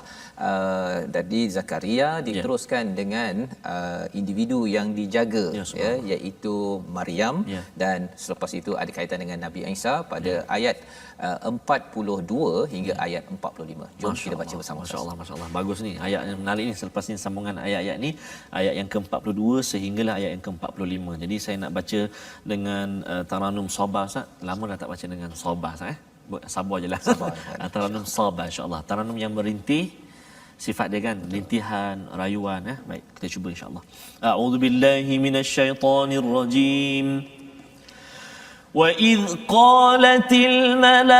dari Zakaria diteruskan dengan individu yang dijaga, Ya, iaitu Maryam, Ya. dan selepas itu ada kaitan dengan Nabi Isa pada ayat 42 hingga ayat 45. Jom kita baca bersama. Masya-Allah, masya-Allah. Bagus ni. Ayat yang menarik ni, selepas ni sambungan ayat-ayat ni, ayat yang ke-42 sehinggalah ayat yang ke-45. Jadi saya nak baca dengan Taranum Sabah Ustaz. Lama dah tak baca dengan Sabah Ustaz Sabar jelah. Taranum Sabah insya-Allah. Taranum yang merintih, sifat dia kan rintihan, rayuan. Baik, kita cuba insya-Allah. A'udzubillahi minasyaitonirrajim. وَإِذْ قَالَتِ الْمَلَائِكَةُ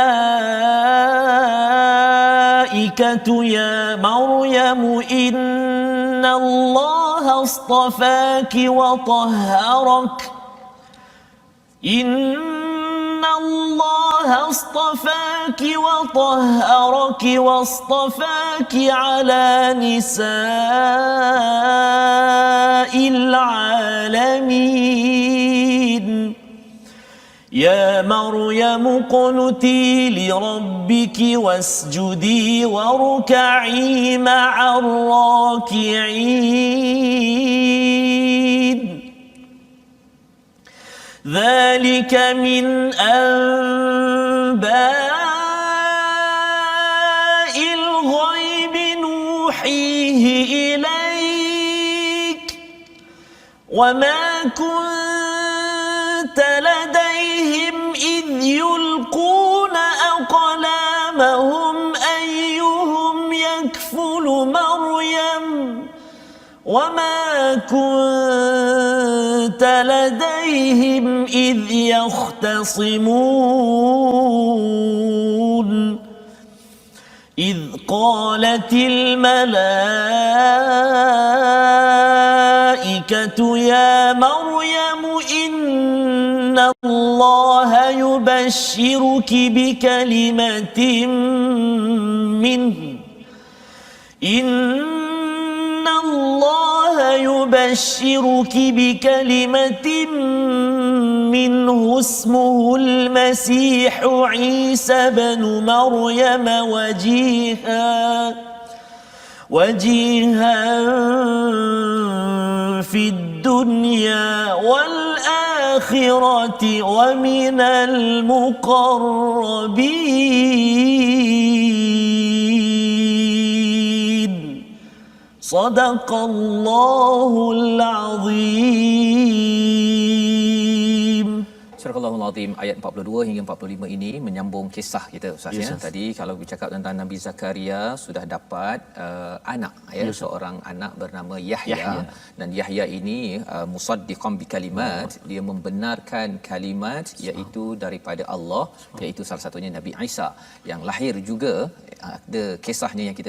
يَا مَرْيَمُ إِنَّ اللَّهَ اصْطَفَاكِ وَطَهَّرَكِ إِنَّ اللَّهَ اصْطَفَاكِ وَطَهَّرَكِ وَاصْطَفَاكِ عَلَى نِسَاءِ الْعَالَمِينَ يا مريم اقنتي لربك واسجدي واركعي مع الراكعين ذلك من أنباء الغيب نوحيه إليك وما كنت لديهم إذ يلقون أقلامهم أيهم يكفل مريم وما كنت لديهم إذ يختصمون إذ قالت الملائكة يا مريم إن الله يبشرك بكلمة منه إن الله يبشرك بكلمة منه اسمه المسيح عيسى بن مريم وجيها في الدنيا والآخرة ومن المقربين صدق الله العظيم. Surah Al-Azim ayat 42 hingga 45 ini menyambung kisah kita Ustaz ya. Tadi kalau bercakap tentang Nabi Zakaria sudah dapat anak seorang anak bernama Yahya. Dan Yahya ini musaddiqan bi kalimat, dia membenarkan kalimat iaitu daripada Allah, iaitu salah satunya Nabi Isa yang lahir juga. Ada kisahnya yang kita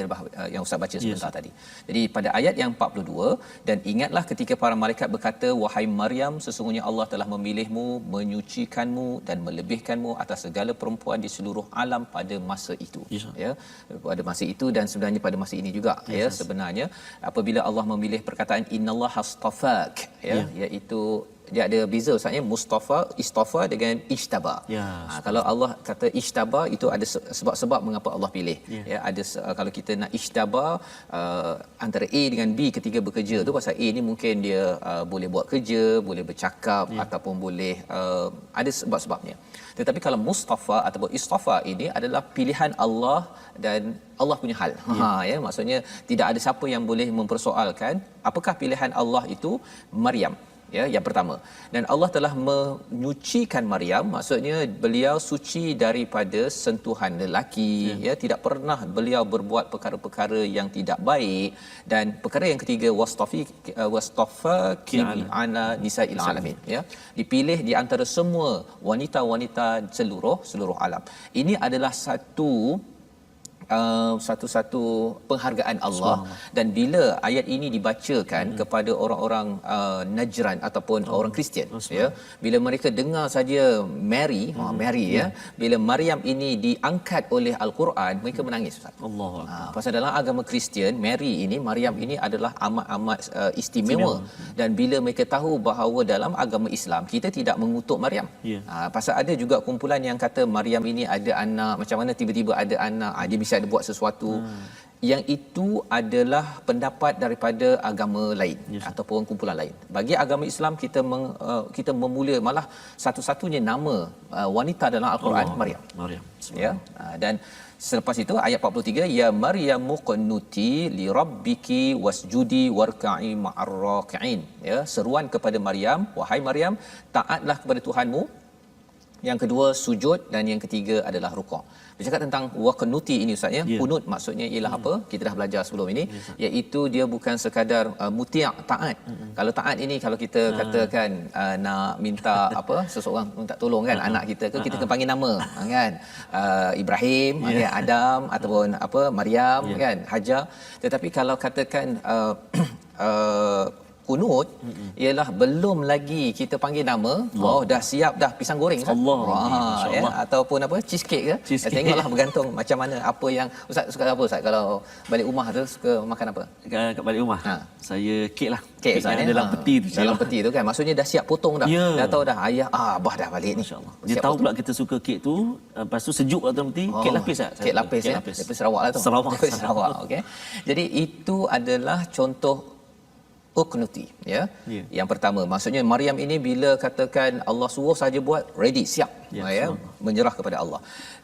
yang Ustaz baca sebentar tadi. Jadi pada ayat yang 42, dan ingatlah ketika para malaikat berkata, wahai Maryam, sesungguhnya Allah telah memilihmu, menyucikanmu dan melebihkanmu atas segala perempuan di seluruh alam pada masa itu. Ya, pada masa itu dan sebenarnya pada masa ini juga sebenarnya apabila Allah memilih perkataan innallaha astafak iaitu dia ada beza Ustaz ya, Mustafa, Istafa dengan Ijtaba. Kalau Allah kata Ijtaba itu ada sebab-sebab mengapa Allah pilih. Ada kalau kita nak Ijtaba antara A dengan B ketika bekerja tu, pasal A ni mungkin dia boleh buat kerja, boleh bercakap ataupun boleh ada sebab-sebabnya. Tetapi kalau Mustafa ataupun Istafa ini adalah pilihan Allah dan Allah punya hal. Maksudnya tidak ada siapa yang boleh mempersoalkan apakah pilihan Allah itu Maryam. Yang pertama, dan Allah telah menyucikan Maryam, maksudnya beliau suci daripada sentuhan lelaki, tidak pernah beliau berbuat perkara-perkara yang tidak baik. Dan perkara yang ketiga, wastafaki ala nisa'il alamin, dipilih di antara semua wanita-wanita seluruh alam. Ini adalah satu satu-satu penghargaan Allah. Dan bila ayat ini dibacakan kepada orang-orang Najran ataupun orang Kristian, ya, bila mereka dengar saja Mary, Mary, ya, bila Maryam ini diangkat oleh Al-Quran, mereka menangis, Ustaz. Allah. Pasal dalam agama Kristian, Mary ini, Maryam ini adalah amat-amat istimewa. Dan bila mereka tahu bahawa dalam agama Islam kita tidak mengutuk Maryam. Pasal ada juga kumpulan yang kata Maryam ini ada anak, macam mana tiba-tiba ada anak, dia bisa ada buat sesuatu. Yang itu adalah pendapat daripada agama lain, ataupun kumpulan lain. Bagi agama Islam, kita memula malah satu-satunya nama wanita dalam Al-Quran Maryam. Ya. Dan selepas itu ayat 43, ya Maryamu qunuti li rabbiki wasjudi warka'i ma'ar raki'in. Ya, seruan kepada Maryam, wahai Maryam, taatlah kepada Tuhanmu. Yang kedua sujud, dan yang ketiga adalah rukuk. Bercakap tentang waqnuti ini, Ustaz, ya. Qunut maksudnya ialah apa? Kita dah belajar sebelum ini, iaitu dia bukan sekadar muti', taat. Kalau taat ini, kalau kita katakan nak minta apa, seseorang minta tolong kan, anak kita ke, kita kena panggil nama, kan, Ibrahim, kan, Adam, ataupun apa, Maryam, kan, Hajar. Tetapi kalau katakan kunut, ialah belum lagi kita panggil nama, dah siap dah pisang goreng, ya, ataupun apa, cheesecake ke, tengoklah bergantung macam mana, apa yang Ustaz suka apa, Ustaz, kalau balik rumah tu suka makan apa? Kat balik rumah saya kek lah, kek yang dalam peti tu, dalam peti tu kan, maksudnya dah siap potong dah, dah tahu dah ayah abah dah balik ni, insya-Allah. Dia tahu pula kita suka kek tu, lepas tu sejuk dalam peti, kek lapis lah, kek lapis, ya, daripada Sarawak lah tu, Sarawak. Okey, jadi itu adalah contoh uknuti, ya. Yang pertama, maksudnya Maryam ini bila katakan Allah suruh saja buat, ready, siap, ya, menyerah kepada Allah.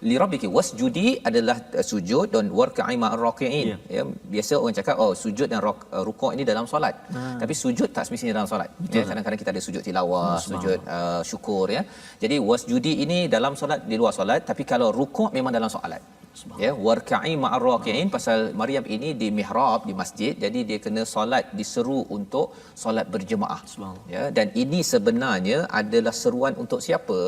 Li rabbiki wasjudi adalah sujud, dan warka'i ma'ar raki'in. Ya, biasa orang cakap sujud dan rukuk ini dalam solat. Tapi sujud tak semestinya dalam solat. Ya, kadang-kadang kita ada sujud tilawah, sujud syukur, ya. Jadi wasjudi ini dalam solat, di luar solat, tapi kalau rukuk memang dalam solat. Ya, warka'i ma'ar raki'in, pasal Maryam ini di mihrab, di masjid, jadi dia kena solat, diseru untuk solat berjemaah. Ya, dan ini sebenarnya adalah seruan untuk siapa?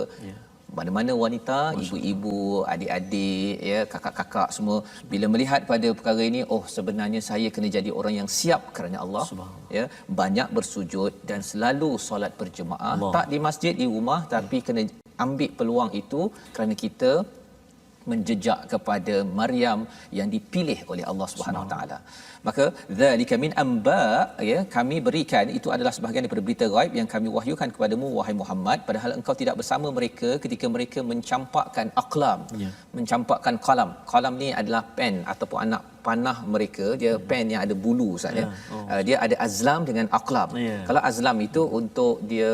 Mana-mana wanita, ibu-ibu, adik-adik, ya, kakak-kakak semua, bila melihat pada perkara ini, sebenarnya saya kena jadi orang yang siap kerana Allah, ya, banyak bersujud dan selalu solat berjemaah, tak di masjid, di rumah, tapi kena ambil peluang itu kerana kita menjejak kepada Maryam yang dipilih oleh Allah Subhanahu Wa Taala. Maka zalika min amba, ya, kami berikan, itu adalah sebahagian daripada berita ghaib yang kami wahyukan kepadamu wahai Muhammad, padahal engkau tidak bersama mereka ketika mereka mencampakkan aqlam, mencampakkan qalam. Qalam ni adalah pen ataupun anak panah mereka, dia pen yang ada bulu, Ustaz, ya. Dia ada azlam dengan aqlam. Kalau azlam itu untuk dia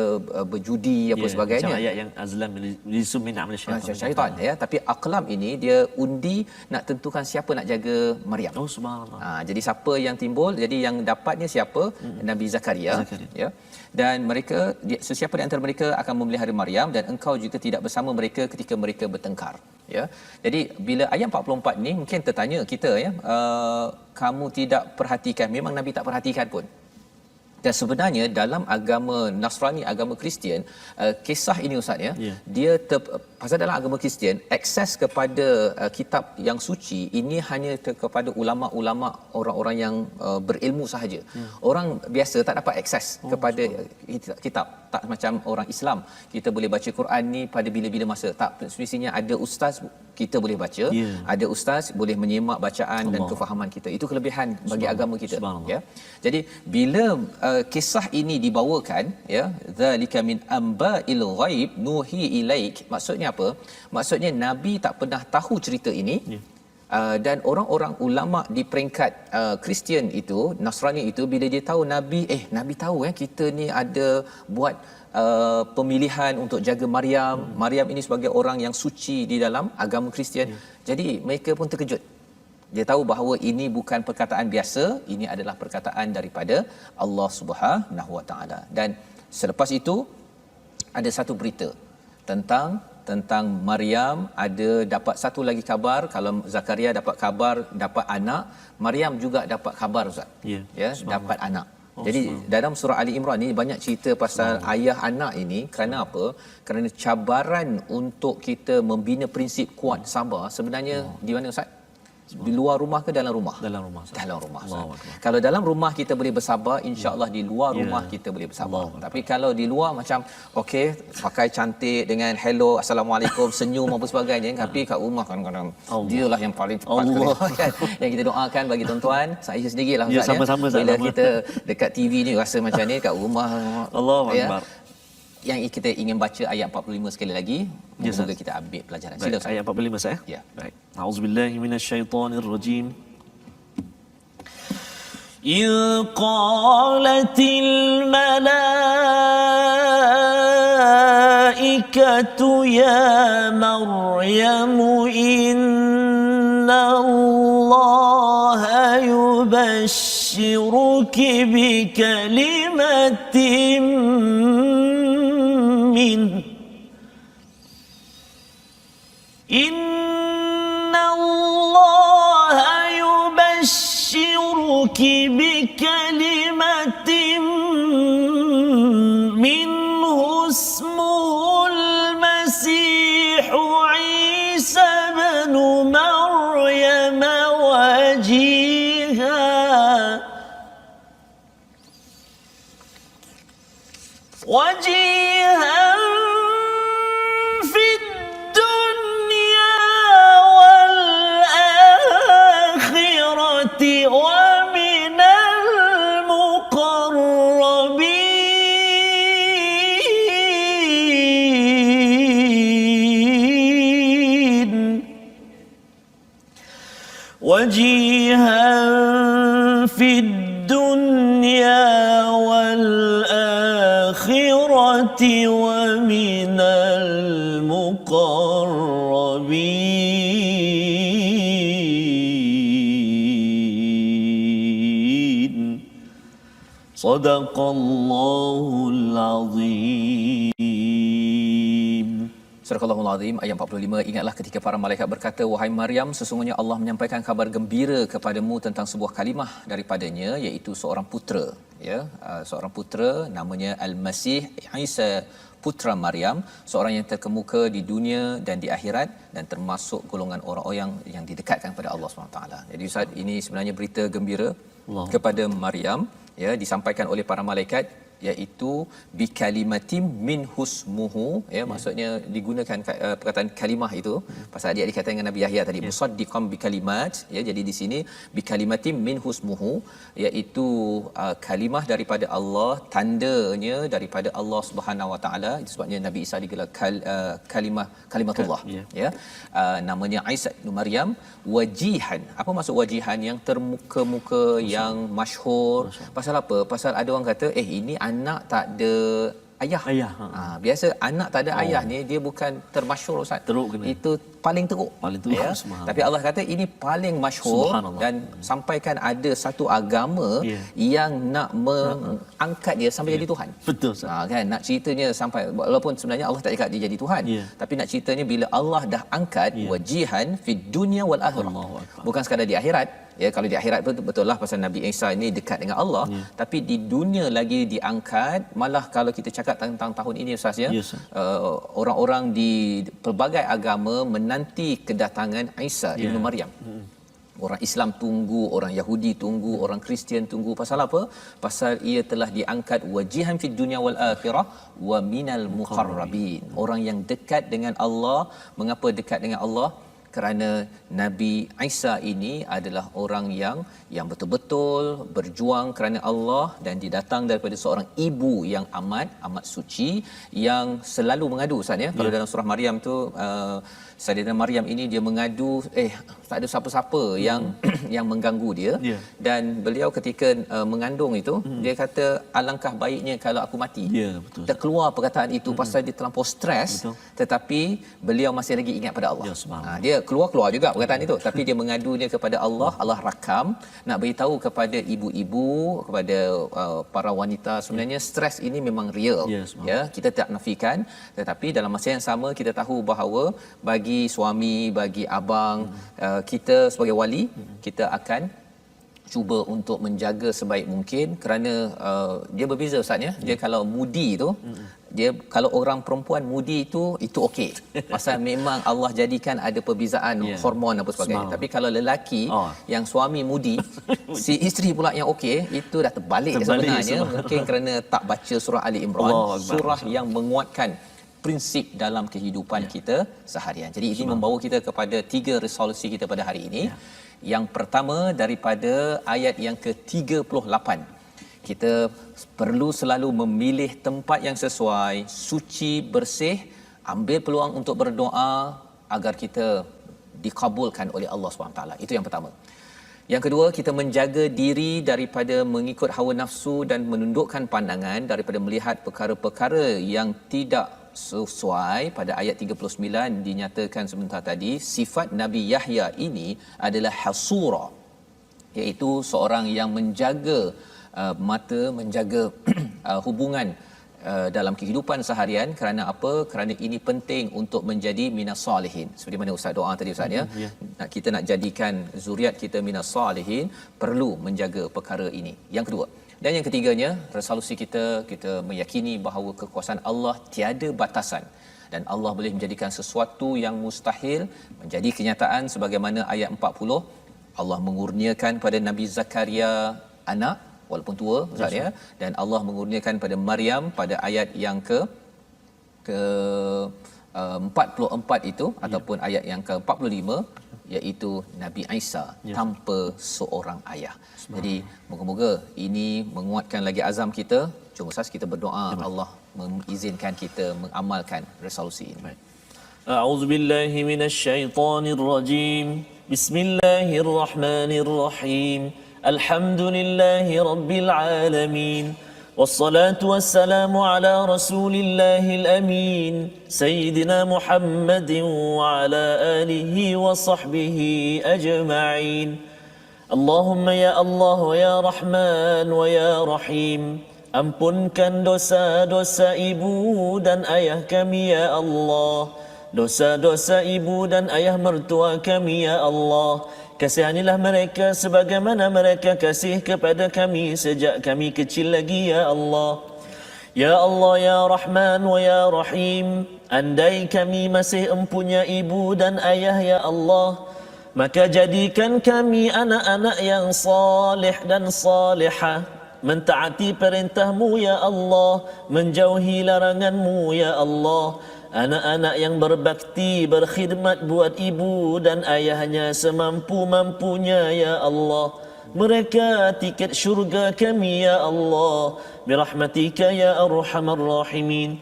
berjudi apa sebagainya, macam ayat yang azlam lisum min amal syaitan, ya. Tapi aqlam ini dia undi nak tentukan siapa nak jaga Maryam. Subhanallah. Jadi siapa yang timbul, jadi yang dapatnya siapa? Nabi Zakaria, ya. Dan mereka, sesiapa di antara mereka akan memelihara Maryam, dan engkau juga tidak bersama mereka ketika mereka bertengkar, ya. Jadi bila ayat 44 ni mungkin tertanya kita, ya, kamu tidak perhatikan, memang Nabi tak perhatikan pun. Dan sebenarnya dalam agama Nasrani, agama Kristian, kisah ini, Ustaz, ya, dia pasal dalam agama Kristian, akses kepada kitab yang suci ini hanya kepada ulama-ulama, orang-orang yang berilmu sahaja. Orang biasa tak dapat akses kepada kitab. Tak macam orang Islam, kita boleh baca Quran ni pada bila-bila masa. Tak, semestinya ada ustaz kita boleh baca, ada ustaz boleh menyemak bacaan dan kefahaman kita. Itu kelebihan bagi agama kita, ya. Jadi bila kisah ini dibawakan, ya, zalika min amba'il ghaib nuhi ilaik, maksudnya apa? Maksudnya Nabi tak pernah tahu cerita ini. Dan orang-orang ulama di peringkat Kristian itu, Nasrani itu, bila dia tahu Nabi tahu kita ni ada buat pemilihan untuk jaga Maryam. Maryam ini sebagai orang yang suci di dalam agama Kristian. Jadi mereka pun terkejut. Dia tahu bahawa ini bukan perkataan biasa, ini adalah perkataan daripada Allah Subhanahu Wa Taala. Dan selepas itu ada satu berita tentang Maryam, ada dapat satu lagi kabar. Kalau Zakaria dapat kabar dapat anak, Maryam juga dapat kabar, Ustaz, ya, dapat anak. Jadi dalam surah Ali Imran ni banyak cerita pasal ayah anak ini. Kerana apa? Kerana cabaran untuk kita membina prinsip kuat sabar sebenarnya di mana, Ustaz? Di luar rumah ke dalam rumah? Dalam rumah. Dalam rumah. Allahu Akbar. Kalau dalam rumah kita boleh bersabar, insya-Allah di luar rumah kita boleh bersabar. Tapi kalau di luar macam okey, pakai cantik dengan hello, assalamualaikum, senyum apa sebagainya, tapi kat rumah kadang-kadang dialah yang paling tepat kan. Yang kita doakan bagi tuan-tuan, saya sendirilah Ustaz sama-sama, bila sama. kita dekat TV ni rasa macam ni, kat rumah Allahu Akbar. Yang kita ingin baca ayat 45 sekali lagi, semoga kita ambil pelajaran. Sila Ayat 45 saya. Ya. Baik. A'udzubillahi minasyaitonir rajim. إذ قالت الملائكة يا مريم إن الله يبشرك بكلمة منه إن الله يبشرك بكلمة منه اسمه المسيح عيسى بن مريم وجيها في الدنيا والآخرة ومن المقربين وجيها في الدنيا والآخرة ومن المقربين صدق الله العظيم. Surah Al-Allahul Azim ayat 45. Ingatlah ketika para malaikat berkata, wahai Maryam, sesungguhnya Allah menyampaikan kabar gembira kepadamu tentang sebuah kalimah daripadanya, iaitu seorang putera, ya, seorang putera namanya Al-Masih Isa putra Maryam, seorang yang terkemuka di dunia dan di akhirat dan termasuk golongan orang-orang yang didekatkan kepada Allah SWT. Jadi Ustaz, ini sebenarnya berita gembira kepada Maryam, ya, disampaikan oleh para malaikat, iaitu bi kalimatim min husmuhu, ya, maksudnya digunakan perkataan kalimah itu pasal dia dikatakan dengan Nabi Yahya tadi musaddiqan bi kalimat, ya, jadi di sini bi kalimatim min husmuhu, iaitu kalimah daripada Allah, tandanya daripada Allah Subhanahu Wa Taala. Sebabnya Nabi Isa digelar kalimatullah, ya. Namanya Isa bin Maryam, wajihan. Apa maksud wajihan? Yang termuka-muka, yang masyhur. Pasal apa? Pasal ada orang kata ini anak tak ada ayah. Biasa anak tak ada ayah ni dia bukan termasyhur Ustaz. Teruk kena. Itu paling teruk. Ya? Tapi Allah kata ini paling masyhur, dan sampaikan ada satu agama yang nak mengangkat dia sampai jadi Tuhan. Betul Ustaz. Kan nak ceritanya sampai, walaupun sebenarnya Allah tak cakap dia jadi Tuhan, tapi nak ceritanya bila Allah dah angkat wajihan fid dunya wal akhirah. Bukan sekadar di akhirat. Ya, kalau di akhirat betul lah pasal Nabi Isa ini dekat dengan Allah, tapi di dunia lagi diangkat. Malah kalau kita cakap tentang tahun ini Ustaz, ya, orang-orang di pelbagai agama menanti kedatangan Isa ibnu Maryam. Orang Islam tunggu, orang Yahudi tunggu, orang Kristian tunggu. Pasal apa? Pasal ia telah diangkat wajihan fid dunya wal akhirah wa minal muqarrabin. Orang yang dekat dengan Allah. Mengapa dekat dengan Allah? Kerana Nabi Isa ini adalah orang yang betul-betul berjuang kerana Allah, dan didatang daripada seorang ibu yang amat suci, yang selalu mengadu Ustaz, ya. Kalau dalam surah Maryam tu Sayyidatina Maryam ini dia mengadu, tak ada siapa-siapa yang mengganggu dia, dan beliau ketika mengandung itu dia kata alangkah baiknya kalau aku mati. Betul. Dia keluar perkataan itu pasal dia terlampau stres, tetapi beliau masih lagi ingat pada Allah. Dia keluar juga perkataan itu, tapi dia mengadu dia kepada Allah. Allah rakam nak beritahu kepada ibu-ibu, kepada para wanita, sebenarnya stres ini memang real, ya, kita tak nafikan, tetapi dalam masa yang sama kita tahu bahawa bagi suami, bagi abang, kita sebagai wali, kita akan cuba untuk menjaga sebaik mungkin, kerana dia berbeza Ustaz, ya. Dia kalau mudi tu dia kalau orang perempuan mudi itu okey. Pasal memang Allah jadikan ada perbezaan hormon apa sebagainya. Tapi kalau lelaki yang suami mudi, si isteri pula yang okey, itu dah terbalik sebenarnya. Mungkin kerana tak baca surah Ali Imran, surah yang menguatkan prinsip dalam kehidupan kita seharian. Jadi ini membawa kita kepada 3 resolusi kita pada hari ini. Yang pertama daripada ayat yang ke-38. Kita perlu selalu memilih tempat yang sesuai, suci, bersih, ambil peluang untuk berdoa agar kita dikabulkan oleh Allah SWT. Itu yang pertama. Yang kedua, kita menjaga diri daripada mengikut hawa nafsu dan menundukkan pandangan daripada melihat perkara-perkara yang tidak sesuai. Pada ayat 39 dinyatakan sebentar tadi, sifat Nabi Yahya ini adalah hasura, iaitu seorang yang menjaga mata, menjaga hubungan dalam kehidupan seharian. Kerana apa? Kerana ini penting untuk menjadi minas salihin. Seperti mana Ustaz doa tadi Ustaz ya. Kita nak jadikan zuriat kita minas salihin, perlu menjaga perkara ini. Yang kedua. Dan yang ketiganya, resolusi kita meyakini bahawa kekuasaan Allah tiada batasan dan Allah boleh menjadikan sesuatu yang mustahil menjadi kenyataan, sebagaimana ayat 40 Allah mengurniakan pada Nabi Zakaria anak walaupun tua Ustaz ya, dan Allah mengurniakan pada Maryam pada ayat yang ke 44 itu ataupun ayat yang ke-45, iaitu Nabi Isa tanpa seorang ayah. Jadi moga-moga ini menguatkan lagi azam kita. Jom Ustaz kita berdoa Allah mengizinkan kita mengamalkan resolusi ini. A'udzubillahi minasyaitonirrajim. Bismillahirrahmanirrahim. Alhamdulillahi rabbil alamin. والصلاة والسلام على رسول الله الأمين سيدنا محمد وعلى آله وصحبه أجمعين. اللهم يا الله ويا رحمن ويا رحيم, ampunkan dosa-dosa ibu dan ayah kami ya Allah, dosa-dosa ibu dan ayah mertua kami ya Allah. Kasihanilah mereka sebagaimana mereka kasih kepada kami sejak kami kecil lagi ya Allah. Ya Allah ya Rahman wa ya Rahim, andai kami masih empunya ibu dan ayah ya Allah, maka jadikan kami anak-anak yang salih dan salihah, mentaati perintah-Mu ya Allah, menjauhi larangan-Mu ya Allah. Anak-anak yang berbakti, berkhidmat buat ibu dan ayahnya semampu-mampunya ya Allah. Mereka tiket syurga kami ya Allah, birahmatika ya arhamar rahimin.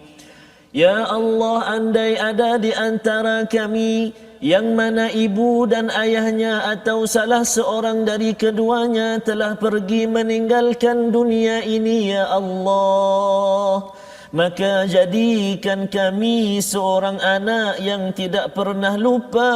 Ya Allah, andai ada di antara kami yang mana ibu dan ayahnya atau salah seorang dari keduanya telah pergi meninggalkan dunia ini ya Allah, maka jadikan kami seorang anak yang tidak pernah lupa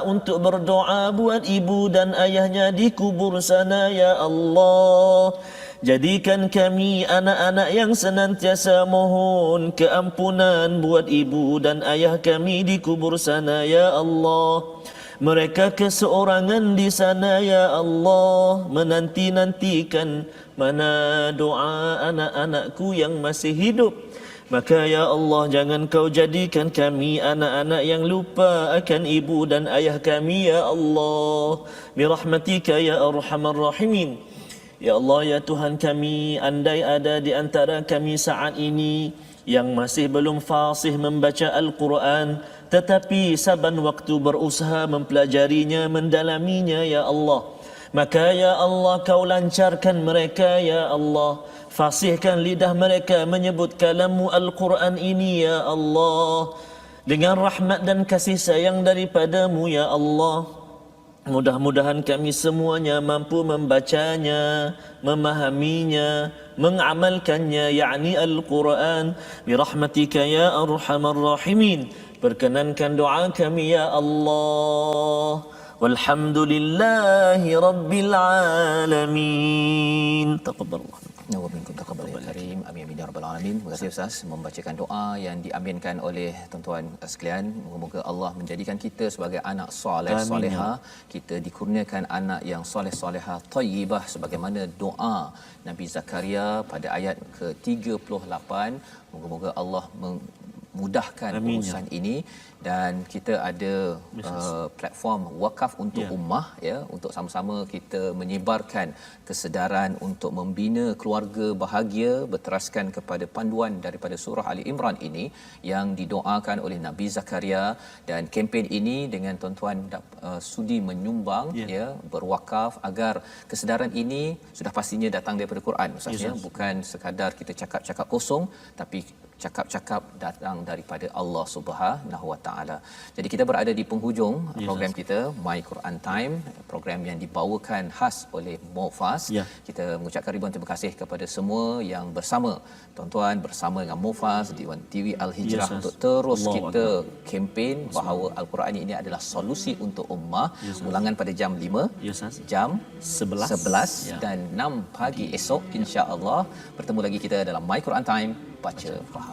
untuk berdoa buat ibu dan ayahnya di kubur sana ya Allah. Jadikan kami anak-anak yang senantiasa mohon keampunan buat ibu dan ayah kami di kubur sana ya Allah. Mereka keseorangan di sana ya Allah, menanti-nantikan mana doa anak-anakku yang masih hidup. Maka ya Allah, jangan kau jadikan kami anak-anak yang lupa akan ibu dan ayah kami ya Allah, birahmatika ya arhamar rahimin. Ya Allah ya Tuhan kami, andai ada di antara kami saat ini yang masih belum fasih membaca Al-Quran, tetapi saban waktu berusaha mempelajarinya, mendalaminya ya Allah, maka ya Allah kau lancarkan mereka ya Allah, fasihkan lidah mereka menyebut kalam-Mu Al-Quran ini ya Allah, dengan rahmat dan kasih sayang daripada-Mu ya Allah. Mudah-mudahan kami semuanya mampu membacanya, memahaminya, mengamalkannya, yakni Al-Quran, birahmatika ya arhamar rahimin. Perkenankan doa kami ya Allah. Walhamdulillahi rabbil alamin. Taqabbalallah. wa minkum taqabbal ya karim. Amin amin ya rabbal alamin. Terima kasih Ustaz membacakan doa yang diaminkan oleh tuan-tuan sekalian. Moga-moga Allah menjadikan kita sebagai anak soleh solehah, kita dikurniakan anak yang soleh solehah thayyibah sebagaimana doa Nabi Zakaria pada ayat ke-38. Moga-moga Allah mudahkan urusan ini, dan kita ada platform wakaf untuk ummah ya, untuk sama-sama kita menyebarkan kesedaran untuk membina keluarga bahagia berteraskan kepada panduan daripada surah Ali Imran ini yang didoakan oleh Nabi Zakaria. Dan kempen ini dengan tuan-tuan sudi menyumbang ya, berwakaf agar kesedaran ini sudah pastinya datang daripada Quran Ustaz ya, bukan sekadar kita cakap-cakap kosong, tapi cakap-cakap datang daripada Allah Subhanahu Wa Taala. Jadi kita berada di penghujung program kita My Quran Time, program yang dibawakan khas oleh Mufas. Kita mengucapkan ribuan terima kasih kepada semua yang bersama tuan-tuan, bersama dengan Mufas di TV Al Hijrah untuk terus kita kempen bahawa Al-Quran ini adalah solusi untuk ummah. Ulangan pada jam 5, jam 11 dan 6 pagi esok insya-Allah. Bertemu lagi kita dalam My Quran Time, baca faham.